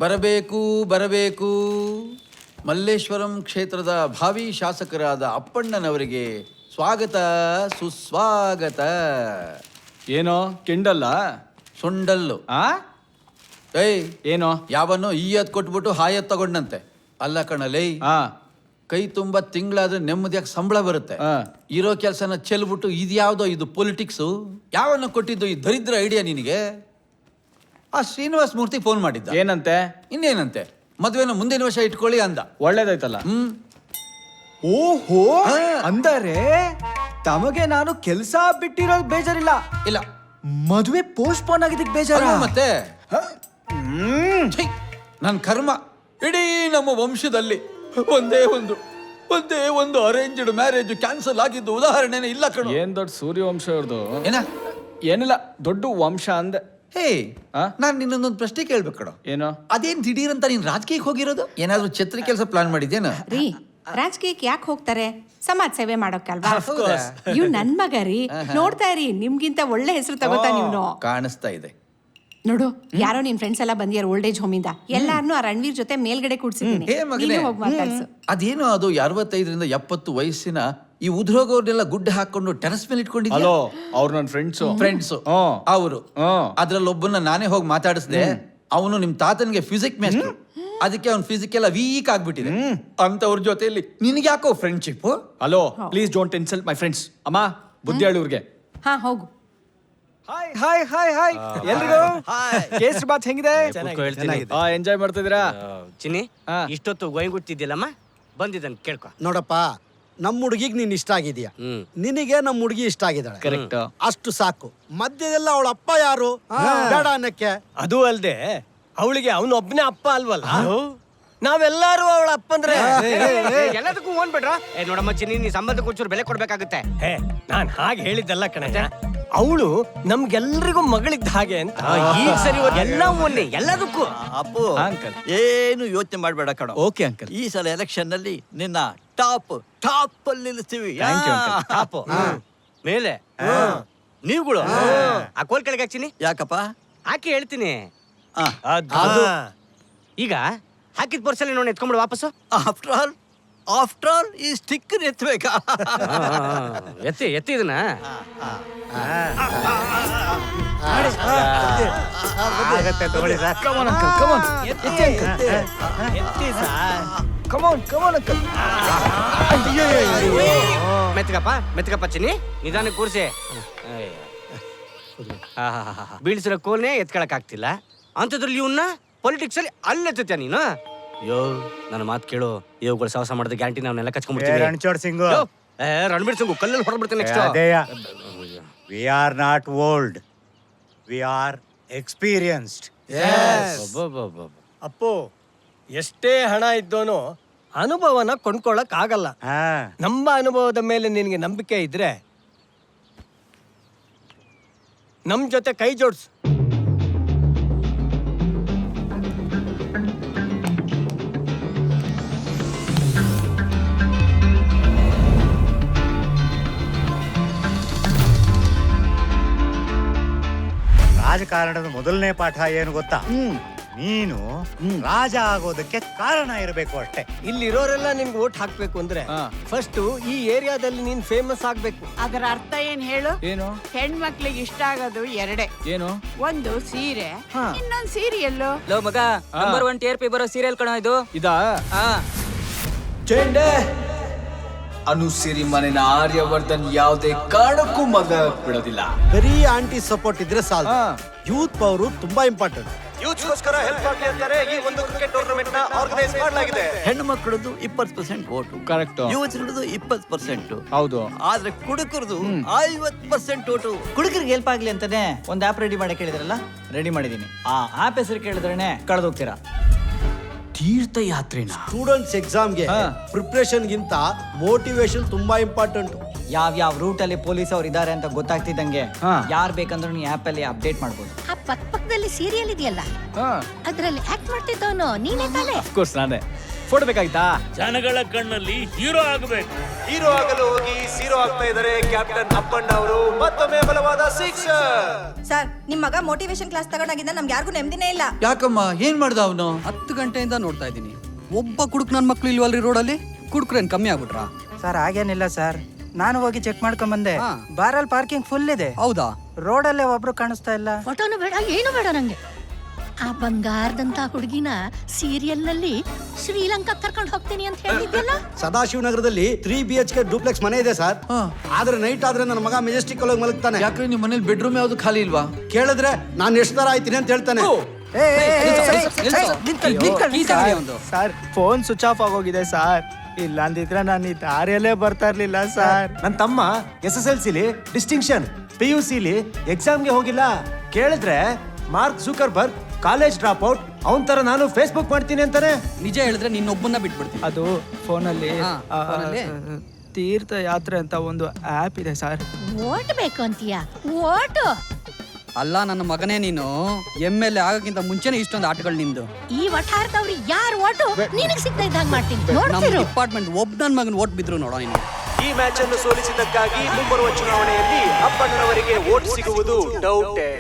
ಬರಬೇಕು ಬರಬೇಕು. ಮಲ್ಲೇಶ್ವರಂ ಕ್ಷೇತ್ರದ ಭಾವಿ ಶಾಸಕರಾದ ಅಪ್ಪಣ್ಣನವರಿಗೆ ಸ್ವಾಗತ ಸುಸ್ವಾಗತ. ಏನೋ ಕೆಂಡಲ್ಲ ಸೊಂಡಲ್ಲು. ಏಯ್ ಏನೋ ಯಾವನ್ನೋ ಈಯತ್ ಕೊಟ್ಬಿಟ್ಟು ಹಾಯತ್ ತಗೊಂಡಂತೆ. ಅಲ್ಲ ಕಣಲೇ, ಕೈ ತುಂಬ ತಿಂಗಳಾದ್ರೆ ನೆಮ್ಮದಿಯಾಗಿ ಸಂಬಳ ಬರುತ್ತೆ. ಇರೋ ಕೆಲಸನ ಚೆಲ್ಬಿಟ್ಟು ಇದ್ಯಾವುದೋ ಇದು ಪೊಲಿಟಿಕ್ಸು. ಯಾವನ್ನ ಕೊಟ್ಟಿದ್ದು ಈ ದರಿದ್ರ ಐಡಿಯಾ ನಿನಗೆ? ಆ ಶ್ರೀನಿವಾಸ ಮೂರ್ತಿ ಫೋನ್ ಮಾಡಿದ್ದ. ಏನಂತೆ? ಇನ್ನೇನಂತೆ, ಮದುವೆನ ಮುಂದಿನ ವರ್ಷ ಇಟ್ಕೊಳ್ಳಿ ಅಂದ. ಒಳ್ಳೇದಾಯ್ತಲ್ಲ. ಓಹೋ, ಅಂದರೆ ತಮಗೆ ನಾನು ಕೆಲಸ ಬಿಟ್ಟಿರೋದು ಬೇಜಾರಿಲ್ಲ. ಇಲ್ಲ, ಮದುವೆ ಪೋಸ್ಟ್ಪೋನ್ ಆಗಿದ್ದಕ್ಕೆ ಬೇಜಾರ. ಮತ್ತೆ ನನ್ನ ಕರ್ಮ. ಇಡೀ ನಮ್ಮ ವಂಶದಲ್ಲಿ ಒಂದೇ ಒಂದು ಅರೇಂಜ್ಡ್ ಮ್ಯಾರೇಜ್ ಕ್ಯಾನ್ಸಲ್ ಆಗಿದ್ದು ಉದಾಹರಣೆನೇ ಇಲ್ಲ ಕಣ. ಏನ್ ದೊಡ್ಡ ಸೂರ್ಯವಂಶ ಇವ್ರದು. ಏನಿಲ್ಲ, ದೊಡ್ಡ ವಂಶ ಅಂದೆ. ಹೇ, ನಾನ್ ನಿನ್ನೊಂದೊಂದು ಪ್ರಶ್ನೆ ಕೇಳ್ಬೇಕು ಕಣ. ಏನೋ ಅದೇನ್ ದಿಢೀರ್ ಅಂತ ನೀನ್ ರಾಜಕೀಯಕ್ಕೆ ಹೋಗಿರೋದು? ಏನಾದ್ರೂ ಛತ್ರಿ ಕೆಲಸ ಪ್ಲಾನ್ ಮಾಡಿದ್ದೇನ? ರೀ, ರಾಜಕೀಯಕ್ಕೆ ಯಾಕೆ ಹೋಗ್ತಾರೆ? ಸಮಾಜ ಸೇವೆ ಮಾಡೋಕ್ಕಲ್ವಾ? ಇವ್ ನನ್ ಮಗ ರೀ, ನೋಡ್ತಾ ಇರಿ, ನಿಮ್ಗಿಂತ ಒಳ್ಳೆ ಹೆಸರು ತಗೋತಾ ನೀವ್ನು. ಕಾಣಿಸ್ತಾ ಇದೆ ನೋಡು, ಯಾರೋ ನಿನ್ ಫ್ರೆಂಡ್ಸ್ ಎಲ್ಲ ಬಂದಿಯಾರ ಓಲ್ಡ್ ಏಜ್ ಹೋಮ್ ಇಂದ. ಎಲ್ಲಾರನು ಆ ರಣವೀರ್ ಜೊತೆ ಮೇಲ್ಗಡೆ ಕೂಡ್ಸಿದ್ದೀನಿ. ಹೋಗಿ ಮಾತಾಡ್ಸು. ಅದೇನೋ ಅದು 65ರಿಂದ 70 ವಯಸ್ಸಿನ ಈ ಉದ್ರೋಗವ್ರನ್ನೆಲ್ಲ ಗುಡ್ಡ ಹಾಕೊಂಡು ಟೆರಸ್ ಮೇಲೆ ಇಟ್ಕೊಂಡಿದ್ದೆ. ಅವ್ರು ನನ್ನ ಫ್ರೆಂಡ್ಸ್ ಅವರು. ಅದ್ರಲ್ಲೊಬ್ಬನ ನಾನೇ ಹೋಗಿ ಮಾತಾಡಿಸ್ದೆ. ಅವನು ನಿಮ್ ತಾತನ್ಗೆ ಫಿಸಿಕ್ಸ್ ಮೇಸ್ಟ್ರು. ಅದಕ್ಕೆ ಅವ್ನ ಫಿಸಿಕ್ ಎಲ್ಲ ವೀಕ್ ಆಗ್ಬಿಟ್ಟಿದೆ. ಅಂತವ್ರ ಜೊತೆಯಲ್ಲಿ ನಿನ್ಗೆ ಯಾಕೋ friendship? Hello, please don't insult my friends. ಅಮ್ಮ, ಬುದ್ಧಿ ಹೇಳಿ ಇವ್ರಿಗೆ. ಹಾ, ಹೋಗು. ಹಾಯ್ ಎಲ್ರಿಗೂ. ಕೇಸರಿ ಬಾತ್ ಹೆಂಗಿದೆ? ಎಂಜಾಯ್ ಮಾಡ್ತಿದ್ದೀರಾ? ಚಿನ್ನಿ, ಇಷ್ಟೊತ್ತು ಗೋಯಿಂಗುಟ್ಟಿದ್ದಿಲ್ಲಮ್ಮ, ಬಂದಿದ್ದಾನೆ ಕೇಳ್ಕೊ. ನೋಡಪ್ಪ, ನಮ್ಮ ಹುಡುಗಿಗೆ ನೀನ್ ಇಷ್ಟ ಆಗಿದೀಯ, ನಿನಗೆ ನಮ್ಮ ಹುಡುಗಿ ಇಷ್ಟ ಆಗಿದ್ದಾಳೆ. ಕರೆಕ್ಟ್. ಅಷ್ಟು ಸಾಕು. ಮಧ್ಯದೆಲ್ಲ ಅವಳ ಅಪ್ಪ ಯಾರು ಬೇಡ ಅನ್ನಕ್ಕೆ. ಅದು ಅಲ್ದೆ ಅವಳಿಗೆ ಅವನು ಒಬ್ಬನೇ ಅಪ್ಪ ಅಲ್ವಲ್ಲ, ನಾವೆಲ್ಲರೂ ಅವಳ ಅಪ್ಪಂದ್ರೆ ಎಲ್ಲದಕ್ಕೂ ಓನ್ಬಿಡ್ರ. ನೋಡಮ್ಮ ಚಿನ್ನಿ, ನೀ ಸಂಬಂಧ ಕೊಚ್ಚೂರು ಬೆಲೆ ಕೊಡ್ಬೇಕಾಗುತ್ತೆ. ನಾನ್ ಹಾಗೆ ಹೇಳಿದ್ದಲ್ಲ ಕಣಯ್ಯ, ಅವಳು ನಮ್ಗೆಲ್ರಿಗೂ ಮಗಳಿದ್ದ ಹಾಗೆ ಅಂತ. ಈಗ ಸರಿ, ಎಲ್ಲ ಒನ್ನೆ ಎಲ್ಲದಕ್ಕೂ. ಅಪ್ಪು, ಅಂಕಲ್ ಏನು ಯೋಚನೆ ಮಾಡಬೇಡ ಕಣ. Okay uncle. ಈ ಸಲ ಎಲೆಕ್ಷನ್ ನಲ್ಲಿ ನಿನ್ನ ಟಾಪ್ ಅಲ್ಲಿ ನಿಲ್ಲಿಸ್ತೀವಿ. ಟಾಪ್ ಮೇಲೆ ನೀವುಗಳು. ಆ ಕೋಲ್ ಕೆಳಗೆ ಹಾಕ್ತೀನಿ. ಯಾಕಪ್ಪ? ಹಾಕಿ ಹೇಳ್ತೀನಿ. ಅದು ಈಗ ಹಾಕಿದ ಪರ್ಸಲ್ಲಿ ನೋಡಿ ಎತ್ಕೊಂಡ್ಬಿಡು ವಾಪಸ್ಸು. ಆಫ್ಟರ್ ಆಲ್ ಈ ಸ್ಟಿಕ್ ಎತ್ತಬೇಕಾ? ಎತ್ತಿ ಇದನ್ನ. ಮೆತ್ತಗಪ್ಪ ಚಿನ್ನಿ, ನಿಧಾನ ಕೂರ್ಸಿ. ಬೀಳಿಸಿರೋ ಕೋಲ್ನೇ ಎತ್ಕೊಳಕ್ ಆಗ್ತಿಲ್ಲ ಅಂತದ್ರಲ್ಲಿ ಇವನ್ನ ಪೊಲಿಟಿಕ್ಸ್ ಅಲ್ಲಿ ಅಲ್ಲೆತ್ತ ನೀನು. ಯೋ, ನನ್ನ ಮಾತು ಕೇಳು, ಇವುಗಳು ಸಾಹಸ ಮಾಡಿದ ಗ್ಯಾರಂಟಿ ನಾವೆಲ್ಲ ಕಚ್ಕೊಂಡ್ಬಿಡ್ತೀವಿ. ರಣಬೀರ್ ಸಿಂಗ್ ಕಲ್ಲಲ್ಲಿ ಹೊರಡ್ಬಿಡ್ತೀನಿ next. We are not old. We are experienced. Appu, ಎಷ್ಟೇ ಹಣ ಇದ್ದೋನು ಅನುಭವನ ಕೊಂಡ್ಕೊಳಕ್ ಆಗಲ್ಲ. ನಮ್ಮ ಅನುಭವದ ಮೇಲೆ ನಿನಗೆ ನಂಬಿಕೆ ಇದ್ರೆ ನಮ್ ಜೊತೆ ಕೈ ಜೋಡ್ಸು. ರಾಜಕಾರಣದ ಮೊದಲನೇ ಪಾಠ ಏನು ಗೊತ್ತಾ? ನೀನು ರಾಜ ಆಗೋದಕ್ಕೆ ಕಾರಣ ಇರಬೇಕು ಅಷ್ಟೇ. ಇಲ್ಲಿರೋರೆಲ್ಲ ನಿನ್ಗೆ ವೋಟ್ ಹಾಕ್ಬೇಕು ಅಂದ್ರೆ ಫಸ್ಟ್ ಈ ಏರಿಯಾದಲ್ಲಿ ನೀನ್ ಫೇಮಸ್ ಆಗ್ಬೇಕು. ಅದರ ಅರ್ಥ ಏನ್ ಹೇಳು? ಏನು? ಹೆಣ್ಮಕ್ಳಿಗೆ ಇಷ್ಟ ಆಗೋದು ಎರಡೇ. ಏನು? ಒಂದು ಸೀರೆ, ಇನ್ನೊಂದು ಸೀರಿಯಲ್. ಮಗ, ನಂಬರ್ 1 TRP ಬರೋ ಸೀರಿಯಲ್ ಕಣ ಇದು. ಇದಾ? ಚೆಂಡೆ ಅನುಸಿರಿ ಮನೆನ ಆರ್ಯವರ್ಧನ್ ಯಾವುದೇ ಕಾರಣಕ್ಕೂ ಮದುವೆ ಬಿಡೋದಿಲ್ಲ. ಬರೀ ಆಂಟಿ ಸಪೋರ್ಟ್ ಇದ್ರೆ ಸಾಲ. ಯೂತ್ ಪವರ್ ತುಂಬಾ ಇಂಪಾರ್ಟೆಂಟ್. ಯೂತ್ಸ್ಗೋಸ್ಕರ ಹೆಲ್ಪ್ ಆಗ್ಲಿ ಅಂತಾರೆ ಈ ಒಂದು ಕ್ರಿಕೆಟ್ ಟೂರ್ನಮೆಂಟ್ ನ ಆರ್ಗನೈಸ್ ಮಾಡಲಾಗಿದೆ. ಹೆಣ್ಣು ಮಕ್ಕಳದು 20% ವೋಟು, ಕರೆಕ್ಟ್. ಯುವಜನರದು 20%. ಹೌದು. ಆದ್ರೆ ಕುಡುಕರದು 50% ವೋಟು. ಹುಡುಗರಿಗೆ ಹೆಲ್ಪ್ ಆಗ್ಲಿ ಅಂತಾನೆ ಒಂದು ಆಪ್ ರೆಡಿ ಮಾಡಿ ಕೇಳಿದ್ರಲ್ಲ, ರೆಡಿ ಮಾಡಿದೀನಿ. ಆ ಆಪ್ ಹೆಸರು ಕೇಳಿದ್ರೇನೆ ಕಳೆದೋಗ್ತೀರಾ. ತೀರ್ಥಯಾತ್ರೆನ ಸ್ಟೂಡೆಂಟ್ಸ್ ಎಕ್ಸಾಮ್ಗೆ ಪ್ರಿಪ್ರೇಷನ್ ಗಿಂತ ಮೋಟಿವೇಶನ್ ತುಂಬಾ ಇಂಪಾರ್ಟೆಂಟ್. ಯಾವ ರೂಟ್ ಅಲ್ಲಿ ಪೊಲೀಸ್ ಅವ್ರು ಇದಾರೆ ಅಂತ ಗೊತ್ತಾಗ್ತಿದ್ದಂಗೆ ಯಾರು ಬೇಕಂದ್ರೂ ಈ ಆಪ್ ಅಲ್ಲಿ ಅಪ್ಡೇಟ್ ಮಾಡ್ಬೋದು. ಆ ಪಕ್ಕದಲ್ಲಿ ಸೀರಿಯಲ್ ಇದೆಯಲ್ಲ, ಅದ್ರಲ್ಲಿ ಆಕ್ಟ್ ಮಾಡ್ತಿದ್ದವನು ನೀನೇ ತಾನೆ? ಆಫ್ ಕೋರ್ಸ್ ನಾನೇ. ಫೋಟೋ ಬೇಕಾಯ್ತಾ? ಜನಗಳ ಕಣ್ಣಲ್ಲಿ ಹೀರೋ ಆಗಬೇಕು. ಹೀರೋ ಆಗಲು ಹೋಗಿ ಸೀರೋ ಆಗ್ತಾ ಇದ್ದಾರೆ ಕ್ಯಾಪ್ಟನ್ ಅಪ್ಪಣ್ಣ ಅವರು. ಮತ್ತೊಮ್ಮೆ ಬಲವಾದ ಸಿಕ್ಸರ್. ಸರ್ ನಿಮ್ ಮಗ ಮೋಟಿವೇಶನ್ ಕ್ಲಾಸ್ ತಗೊಂಡಾಗಿಂದ ನಮ್ಗೆ ಯಾರಿಗೂ ನೆಮ್ಮದಿನೇ ಇಲ್ಲ. ಯಾಕಮ್ಮ ಏನ್ ಮಾಡ್ದ ಅವನು? 10 ಗಂಟೆಯಿಂದ ನೋಡ್ತಾ ಇದ್ದೀನಿ, ಒಬ್ಬ ಕುಡುಕ್ ನನ್ನ ಮಕ್ಳು ಇಲ್ವಲ್ರಿ ರೋಡಲ್ಲಿ. ಕುಡುಕ್ರೇನ್ ಕಮ್ಮಿ ಆಗ್ಬಿಟ್ರಾ? ಸರ್ ಹಾಗೇನಿಲ್ಲ ಸರ್, ನಾನು ಹೋಗಿ ಚೆಕ್ ಮಾಡ್ಕೊಂಡ್ ಬಂದೆ. ಬಾರಲ್ಲಿ ಪಾರ್ಕಿಂಗ್ ಫುಲ್ ಇದೆ. ಹೌದಾ? ರೋಡಲ್ಲೇ ಒಬ್ರು ಕಾಣಿಸ್ತಾ ಇಲ್ಲ. ಫೋಟೋನು ಬೇಡ ಏನು ಬೇಡ ನಂಗೆ. ಆ ಬಂಗಾರದಂತ ಹುಡುಗಿನ ಸೀರಿಯಲ್ ನಲ್ಲಿ ಶ್ರೀಲಂಕಾ ಕರ್ಕೊಂಡು ಹೋಗ್ತೀನಿ ಅಂತ ಹೇಳಿದ್ಯಲ್ಲ. ಸದಾಶಿವನಗರದಲ್ಲಿ 3 BHK ಡೂಪ್ಲೆಕ್ಸ್ ಮನೆ ಇದೆ ಸರ್. ಆದ್ರೆ ನೈಟ್ ಆದ್ರೆ ನನ್ನ ಮಗ ಮೆಜೆಸ್ಟಿಕ್ ಹೋಗಿ ಮಲಗ್ತಾನೆ. ಯಾಕ್ರಿ ನಿಮ್ ಮನೇಲಿ ಬೆಡ್ರೂಮ್ ಯಾವ್ದು ಖಾಲಿ ಇಲ್ವಾ? ಕೇಳಿದ್ರೆ ನಾನು ಎಷ್ಟು ತರ ಆಯ್ತೀನಿ ಅಂತ ಹೇಳ್ತಾನೆ. ಸರ್ ಫೋನ್ ಸ್ವಿಚ್ ಆಫ್ ಆಗೋಗಿದೆ ಸರ್, ಇಲ್ಲ ಅಂದಿದ್ರೆ ನಾನು ಈ ದಾರಿಯಲ್ಲೇ ಬರ್ತಾ ಇರ್ಲಿಲ್ಲ ಸರ್. ನನ್ನ ತಮ್ಮ SSLCಲಿ ಡಿಸ್ಟಿಂಕ್ಷನ್, PUCಲಿ ಎಕ್ಸಾಮ್ಗೆ ಹೋಗಿಲ್ಲ. ಕೇಳಿದ್ರೆ mark Zuckerberg college drop out, ಅವನ್ ತರ ನಾನು ಫೇಸ್ಬುಕ್ ಮಾಡ್ತೀನಿ ಅಂತಾನೆ. ನಿಜ ಹೇಳಿದ್ರೆ ನಿನ್ನೊಬ್ಬನ್ನ ಬಿಟ್ಬಿಡ್ತೀನಿ. ಅದು ಫೋನಲ್ಲಿ ತೀರ್ಥ ಯಾತ್ರೆ ಅಂತ ಒಂದು ಆ್ಯಪ್ ಇದೆ ಸರ್. ಓಟ್ ಬೇಕು ಅಂತೀಯ? ಓಟು ಅಲ್ಲ ನನ್ನ ಮಗನೇ, ನೀನು MLA ಆಗಕ್ಕಿಂತ ಮುಂಚೆನೆ ಇಷ್ಟೊಂದು ಆಟಗಳು ನಿಂದು. ಈ ವಠಾರದವ್ರು ಯಾರು ಓಟು ನಿನಗೆ ಸಿಗ್ತಾ ಇದ್ದಾಗ ಮಾಡ್ತೀನಿ. ನಮ್ಮ ನೋಡ್ತಿರು. ಡಿಪಾರ್ಟ್ಮೆಂಟ್ ಒಬ್ಬ ನನ್ನ ಮಗನ ಓಟ್ ಬಿದ್ರು ನೋಡೋ ನೀನು. ಈ ಮ್ಯಾಚ್ ಅನ್ನು ಸೋಲಿಸಿದ್ದಕ್ಕಾಗಿ ಮುಂಬರುವ ಚುನಾವಣೆಯಲ್ಲಿ ಅಪ್ಪಣ್ಣನವರಿಗೆ ವೋಟ್ ಸಿಗುವುದು ಡೌಟೇ.